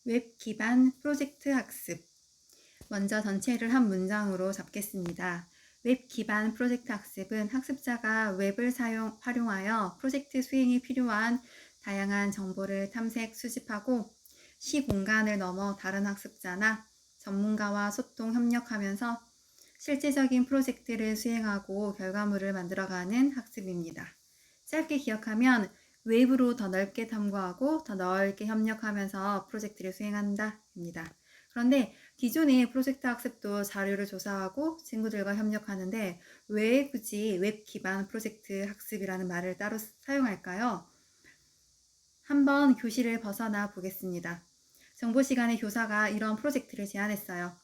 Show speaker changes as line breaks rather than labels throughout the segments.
웹 기반 프로젝트 학습. 먼저 전체를 한 문장으로 잡겠습니다. 웹 기반 프로젝트 학습은 학습자가 웹을 활용하여 프로젝트 수행에 필요한 다양한 정보를 탐색, 수집하고 시공간을 넘어 다른 학습자나 전문가와 소통, 협력하면서 실제적인 프로젝트를 수행하고 결과물을 만들어가는 학습입니다. 짧게 기억하면 웹으로 더 넓게 탐구하고 더 넓게 협력하면서 프로젝트를 수행한다입니다. 그런데 기존의 프로젝트 학습도 자료를 조사하고 친구들과 협력하는데 왜 굳이 웹 기반 프로젝트 학습이라는 말을 따로 사용할까요? 한번 교실을 벗어나 보겠습니다. 정보 시간에 교사가 이런 프로젝트를 제안했어요.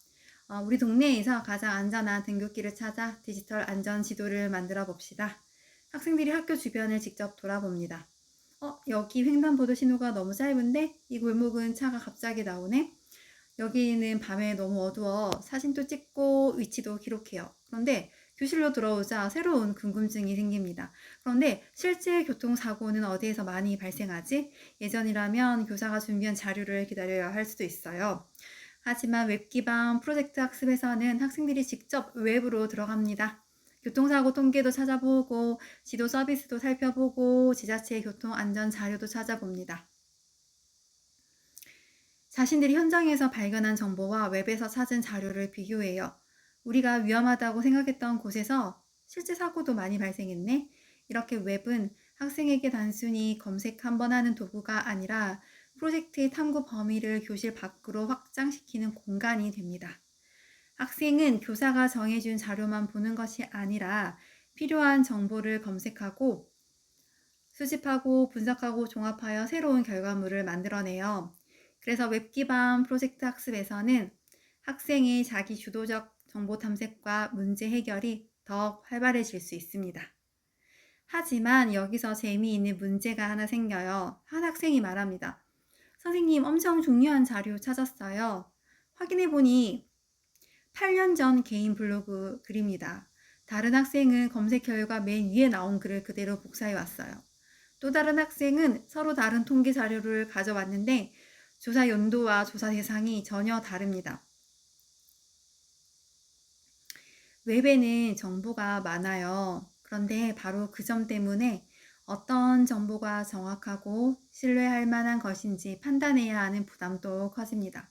우리 동네에서 가장 안전한 등굣길을 찾아 디지털 안전 지도를 만들어 봅시다. 학생들이 학교 주변을 직접 돌아봅니다. 여기 횡단보도 신호가 너무 짧은데 이 골목은 차가 갑자기 나오네. 여기는 밤에 너무 어두워 사진도 찍고 위치도 기록해요. 그런데 교실로 들어오자 새로운 궁금증이 생깁니다. 그런데 실제 교통사고는 어디에서 많이 발생하지? 예전이라면 교사가 준비한 자료를 기다려야 할 수도 있어요. 하지만 웹 기반 프로젝트 학습에서는 학생들이 직접 웹으로 들어갑니다. 교통사고 통계도 찾아보고 지도 서비스도 살펴보고 지자체의 교통 안전 자료도 찾아봅니다. 자신들이 현장에서 발견한 정보와 웹에서 찾은 자료를 비교해요. 우리가 위험하다고 생각했던 곳에서 실제 사고도 많이 발생했네. 이렇게 웹은 학생에게 단순히 검색 한번 하는 도구가 아니라 프로젝트의 탐구 범위를 교실 밖으로 확장시키는 공간이 됩니다. 학생은 교사가 정해준 자료만 보는 것이 아니라 필요한 정보를 검색하고 수집하고 분석하고 종합하여 새로운 결과물을 만들어내요. 그래서 웹 기반 프로젝트 학습에서는 학생의 자기 주도적 정보 탐색과 문제 해결이 더 활발해질 수 있습니다. 하지만 여기서 재미있는 문제가 하나 생겨요. 한 학생이 말합니다. 선생님, 엄청 중요한 자료 찾았어요. 확인해보니 8년 전 개인 블로그 글입니다. 다른 학생은 검색 결과 맨 위에 나온 글을 그대로 복사해 왔어요. 또 다른 학생은 서로 다른 통계 자료를 가져왔는데 조사 연도와 조사 대상이 전혀 다릅니다. 웹에는 정보가 많아요. 그런데 바로 그 점 때문에 어떤 정보가 정확하고 신뢰할 만한 것인지 판단해야 하는 부담도 커집니다.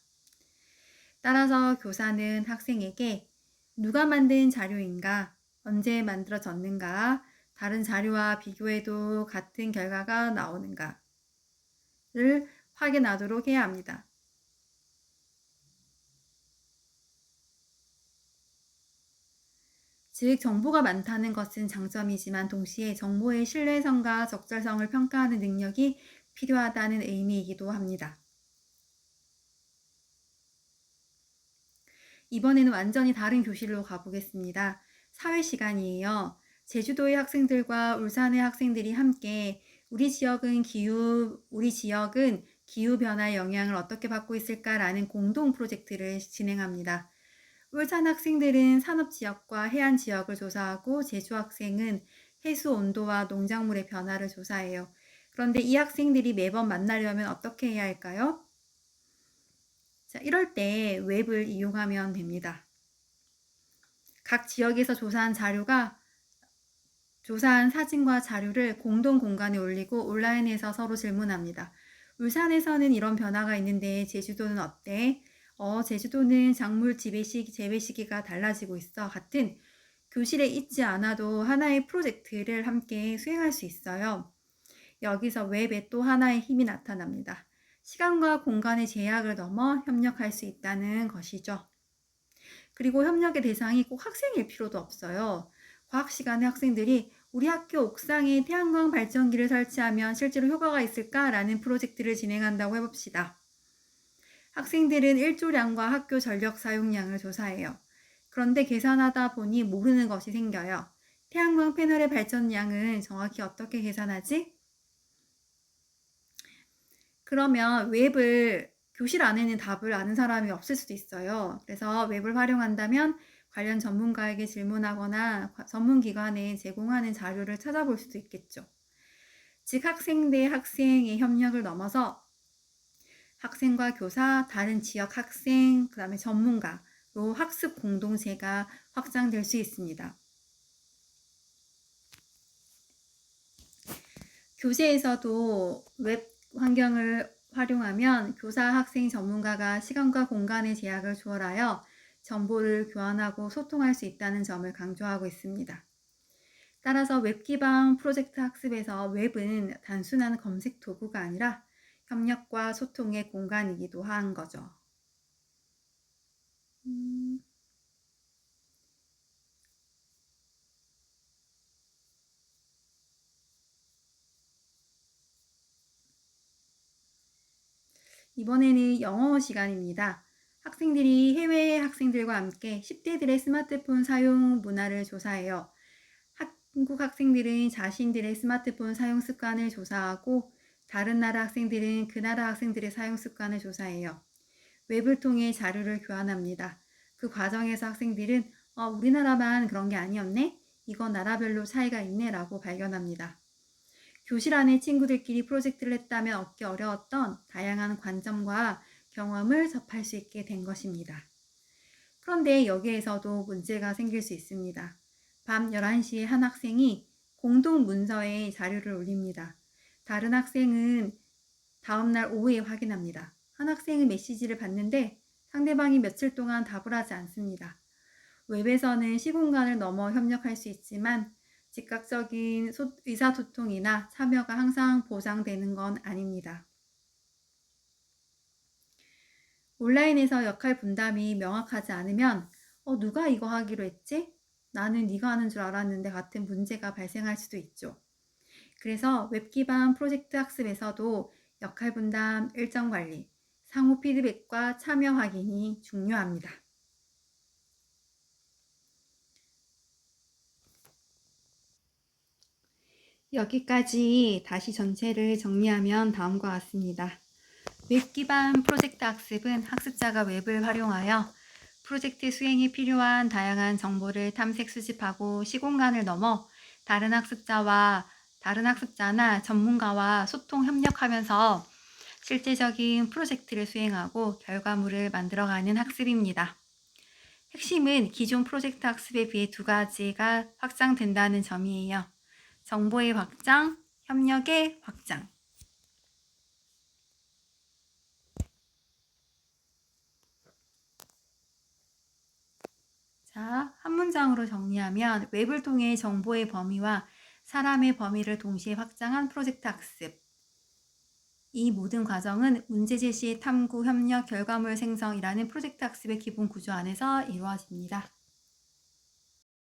따라서 교사는 학생에게 누가 만든 자료인가, 언제 만들어졌는가, 다른 자료와 비교해도 같은 결과가 나오는가를 확인하도록 해야 합니다. 즉, 정보가 많다는 것은 장점이지만 동시에 정보의 신뢰성과 적절성을 평가하는 능력이 필요하다는 의미이기도 합니다. 이번에는 완전히 다른 교실로 가보겠습니다. 사회 시간이에요. 제주도의 학생들과 울산의 학생들이 함께 우리 지역은 기후 변화의 영향을 어떻게 받고 있을까라는 공동 프로젝트를 진행합니다. 울산 학생들은 산업 지역과 해안 지역을 조사하고 제주 학생은 해수 온도와 농작물의 변화를 조사해요. 그런데 이 학생들이 매번 만나려면 어떻게 해야 할까요? 자, 이럴 때 웹을 이용하면 됩니다. 각 지역에서 조사한 사진과 자료를 공동 공간에 올리고 온라인에서 서로 질문합니다. 울산에서는 이런 변화가 있는데 제주도는 어때? 제주도는 작물 재배 시기가 달라지고 있어. 같은 교실에 있지 않아도 하나의 프로젝트를 함께 수행할 수 있어요. 여기서 웹에 또 하나의 힘이 나타납니다. 시간과 공간의 제약을 넘어 협력할 수 있다는 것이죠. 그리고 협력의 대상이 꼭 학생일 필요도 없어요. 과학 시간에 학생들이 우리 학교 옥상에 태양광 발전기를 설치하면 실제로 효과가 있을까라는 프로젝트를 진행한다고 해봅시다. 학생들은 일조량과 학교 전력 사용량을 조사해요. 그런데 계산하다 보니 모르는 것이 생겨요. 태양광 패널의 발전량은 정확히 어떻게 계산하지? 그러면 웹을 교실 안에는 답을 아는 사람이 없을 수도 있어요. 그래서 웹을 활용한다면 관련 전문가에게 질문하거나 전문기관에 제공하는 자료를 찾아볼 수도 있겠죠. 즉 학생 대 학생의 협력을 넘어서 학생과 교사, 다른 지역 학생, 그 다음에 전문가로 학습 공동체가 확장될 수 있습니다. 교재에서도 웹 환경을 활용하면 교사, 학생, 전문가가 시간과 공간의 제약을 초월하여 정보를 교환하고 소통할 수 있다는 점을 강조하고 있습니다. 따라서 웹 기반 프로젝트 학습에서 웹은 단순한 검색 도구가 아니라 협력과 소통의 공간이기도 한 거죠. 이번에는 영어 시간입니다. 학생들이 해외 학생들과 함께 10대들의 스마트폰 사용 문화를 조사해요. 한국 학생들은 자신들의 스마트폰 사용 습관을 조사하고 다른 나라 학생들은 그 나라 학생들의 사용 습관을 조사해요. 웹을 통해 자료를 교환합니다. 그 과정에서 학생들은 우리나라만 그런 게 아니었네? 이건 나라별로 차이가 있네 라고 발견합니다. 교실 안에 친구들끼리 프로젝트를 했다면 얻기 어려웠던 다양한 관점과 경험을 접할 수 있게 된 것입니다. 그런데 여기에서도 문제가 생길 수 있습니다. 밤 11시에 한 학생이 공동 문서에 자료를 올립니다. 다른 학생은 다음날 오후에 확인합니다. 한 학생은 메시지를 봤는데 상대방이 며칠 동안 답을 하지 않습니다. 웹에서는 시공간을 넘어 협력할 수 있지만 즉각적인 의사소통이나 참여가 항상 보장되는 건 아닙니다. 온라인에서 역할 분담이 명확하지 않으면 누가 이거 하기로 했지? 나는 네가 하는 줄 알았는데 같은 문제가 발생할 수도 있죠. 그래서 웹 기반 프로젝트 학습에서도 역할 분담, 일정 관리, 상호 피드백과 참여 확인이 중요합니다. 여기까지 다시 전체를 정리하면 다음과 같습니다. 웹 기반 프로젝트 학습은 학습자가 웹을 활용하여 프로젝트 수행이 필요한 다양한 정보를 탐색 수집하고 시공간을 넘어 다른 학습자나 전문가와 소통 협력하면서 실제적인 프로젝트를 수행하고 결과물을 만들어가는 학습입니다. 핵심은 기존 프로젝트 학습에 비해 두 가지가 확장된다는 점이에요. 정보의 확장, 협력의 확장. 자, 한 문장으로 정리하면 웹을 통해 정보의 범위와 사람의 범위를 동시에 확장한 프로젝트 학습. 이 모든 과정은 문제 제시, 탐구, 협력, 결과물 생성이라는 프로젝트 학습의 기본 구조 안에서 이루어집니다.